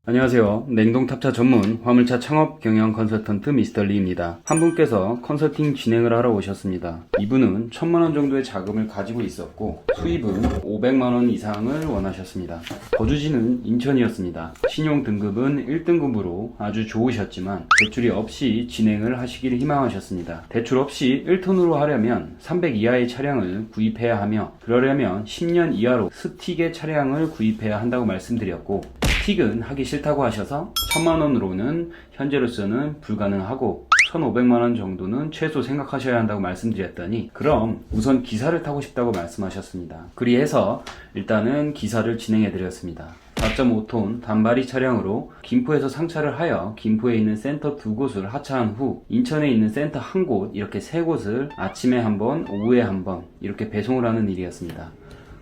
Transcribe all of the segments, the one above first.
안녕하세요. 냉동탑차 전문 화물차 창업 경영 컨설턴트 미스터 리입니다. 한 분께서 컨설팅 진행을 하러 오셨습니다. 이분은 1000만원 정도의 자금을 가지고 있었고 수입은 500만원 이상을 원하셨습니다. 거주지는 인천이었습니다. 신용 등급은 1등급으로 아주 좋으셨지만 대출이 없이 진행을 하시기를 희망하셨습니다. 대출 없이 1톤으로 하려면 300 이하의 차량을 구입해야 하며 그러려면 10년 이하로 스틱의 차량을 구입해야 한다고 말씀드렸고, 스틱은 하기 싫다고 하셔서 1000만원으로는 현재로서는 불가능하고 1500만원 정도는 최소 생각하셔야 한다고 말씀드렸더니 그럼 우선 기사를 타고 싶다고 말씀하셨습니다. 그리해서 일단은 기사를 진행해 드렸습니다. 4.5톤 단발이 차량으로 김포에서 상차를 하여 김포에 있는 센터 2곳을 하차한 후 인천에 있는 센터 1곳, 이렇게 3곳을 아침에 한번 오후에 한번 이렇게 배송을 하는 일이었습니다.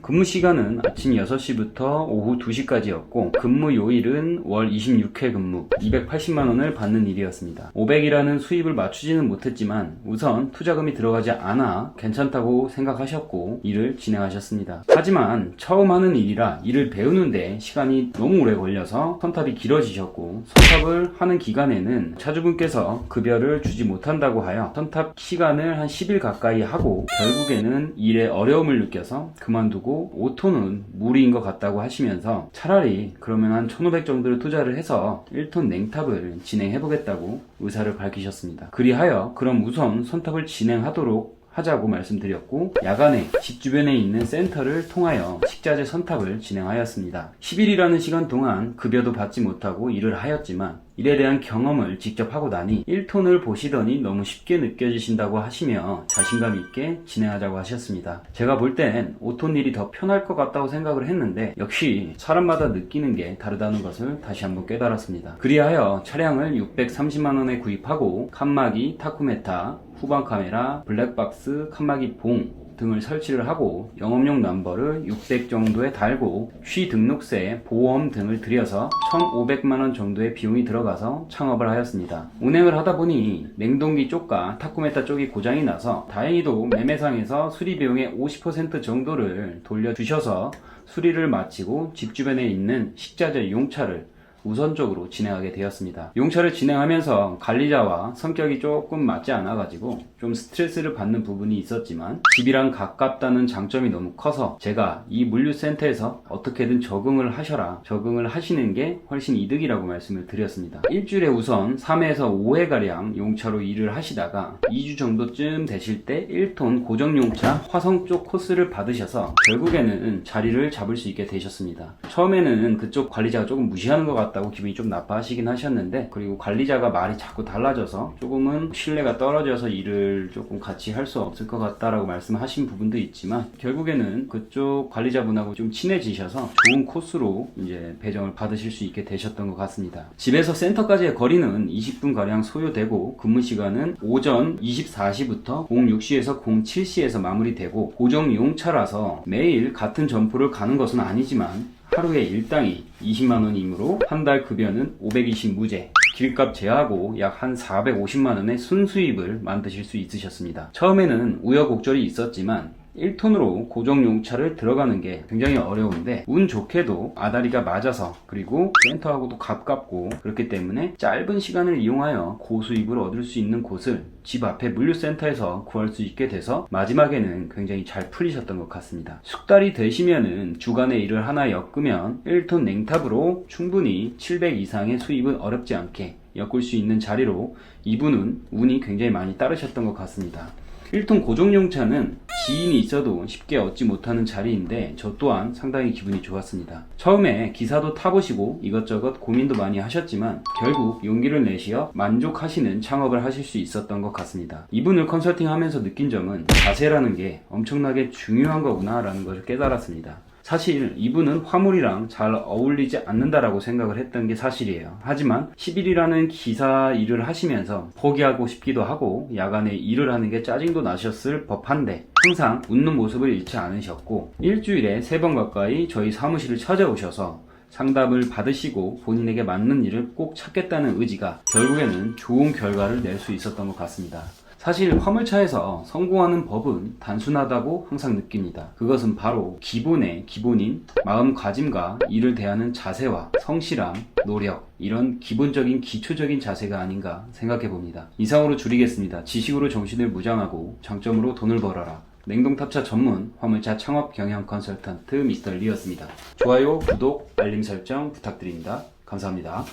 근무 시간은 아침 6시부터 오후 2시까지였고 근무 요일은 월 26회 근무 280만원을 받는 일이었습니다. 500이라는 수입을 맞추지는 못했지만 우선 투자금이 들어가지 않아 괜찮다고 생각하셨고 일을 진행하셨습니다. 하지만 처음 하는 일이라 일을 배우는데 시간이 너무 오래 걸려서 선탑이 길어지셨고, 선탑을 하는 기간에는 차주분께서 급여를 주지 못한다고 하여 선탑 시간을 한 10일 가까이 하고 결국에는 일에 어려움을 느껴서 그만두고 5톤은 무리인 것 같다고 하시면서 차라리 그러면 한 1500 정도를 투자를 해서 1톤 냉탑을 진행해보겠다고 의사를 밝히셨습니다. 그리하여 그럼 우선 선탑을 진행하도록 하자고 말씀드렸고, 야간에 집 주변에 있는 센터를 통하여 식자재 선탑을 진행하였습니다. 10일이라는 시간 동안 급여도 받지 못하고 일을 하였지만 일에 대한 경험을 직접 하고 나니 1톤을 보시더니 너무 쉽게 느껴지신다고 하시며 자신감 있게 진행하자고 하셨습니다. 제가 볼 땐 5톤 일이 더 편할 것 같다고 생각을 했는데 역시 사람마다 느끼는 게 다르다는 것을 다시 한번 깨달았습니다. 그리하여 차량을 630만원에 구입하고 칸막이, 타코메타, 후방 카메라, 블랙박스, 칸막이 봉 등을 설치를 하고 영업용 넘버를 600 정도에 달고 취 등록세, 보험 등을 들여서 1500만원 정도의 비용이 들어가서 창업을 하였습니다. 운행을 하다 보니 냉동기 쪽과 타코메타 쪽이 고장이 나서 다행히도 매매상에서 수리 비용의 50% 정도를 돌려주셔서 수리를 마치고 집 주변에 있는 식자재 용차를 우선적으로 진행하게 되었습니다. 용차를 진행하면서 관리자와 성격이 조금 맞지 않아가지고 좀 스트레스를 받는 부분이 있었지만 집이랑 가깝다는 장점이 너무 커서 제가 이 물류센터에서 어떻게든 적응을 하셔라, 적응을 하시는 게 훨씬 이득이라고 말씀을 드렸습니다. 일주일에 우선 3회에서 5회가량 용차로 일을 하시다가 2주 정도쯤 되실 때 1톤 고정용차 화성 쪽 코스를 받으셔서 결국에는 자리를 잡을 수 있게 되셨습니다. 처음에는 그쪽 관리자가 조금 무시하는 것 같다고 기분이 좀 나빠하시긴 하셨는데, 그리고 관리자가 말이 자꾸 달라져서 조금은 신뢰가 떨어져서 일을 조금 같이 할 수 없을 것 같다라고 말씀하신 부분도 있지만 결국에는 그쪽 관리자분하고 좀 친해지셔서 좋은 코스로 이제 배정을 받으실 수 있게 되셨던 것 같습니다. 집에서 센터까지의 거리는 20분가량 소요되고 근무 시간은 오전 24시부터 06시에서 07시에서 마무리되고 고정 용차라서 매일 같은 점포를 가는 것은 아니지만 하루에 일당이 20만원이므로 한 달 급여는 520 무제, 길값 제하고 약 한 450만원의 순수입을 만드실 수 있으셨습니다. 처음에는 우여곡절이 있었지만 1톤으로 고정용차를 들어가는 게 굉장히 어려운데 운 좋게도 아다리가 맞아서, 그리고 센터하고도 가깝고 그렇기 때문에 짧은 시간을 이용하여 고수입을 얻을 수 있는 곳을 집 앞에 물류센터에서 구할 수 있게 돼서 마지막에는 굉장히 잘 풀리셨던 것 같습니다. 숙달이 되시면은 주간에 일을 하나 엮으면 1톤 냉탑으로 충분히 700 이상의 수입은 어렵지 않게 엮을 수 있는 자리로 이분은 운이 굉장히 많이 따르셨던 것 같습니다. 1톤 고정용차는 지인이 있어도 쉽게 얻지 못하는 자리인데 저 또한 상당히 기분이 좋았습니다. 처음에 기사도 타보시고 이것저것 고민도 많이 하셨지만 결국 용기를 내시어 만족하시는 창업을 하실 수 있었던 것 같습니다. 이분을 컨설팅하면서 느낀 점은 자세라는 게 엄청나게 중요한 거구나 라는 것을 깨달았습니다. 사실 이분은 화물이랑 잘 어울리지 않는다라고 생각을 했던 게 사실이에요. 하지만 10일이라는 기사 일을 하시면서 포기하고 싶기도 하고 야간에 일을 하는 게 짜증도 나셨을 법한데 항상 웃는 모습을 잃지 않으셨고 일주일에 3번 가까이 저희 사무실을 찾아오셔서 상담을 받으시고 본인에게 맞는 일을 꼭 찾겠다는 의지가 결국에는 좋은 결과를 낼 수 있었던 것 같습니다. 사실 화물차에서 성공하는 법은 단순하다고 항상 느낍니다. 그것은 바로 기본의 기본인 마음가짐과 일을 대하는 자세와 성실함, 노력, 이런 기본적인 기초적인 자세가 아닌가 생각해 봅니다. 이상으로 줄이겠습니다. 지식으로 정신을 무장하고 장점으로 돈을 벌어라. 냉동탑차 전문 화물차 창업 경영 컨설턴트 미스터 리였습니다. 좋아요, 구독, 알림 설정 부탁드립니다. 감사합니다.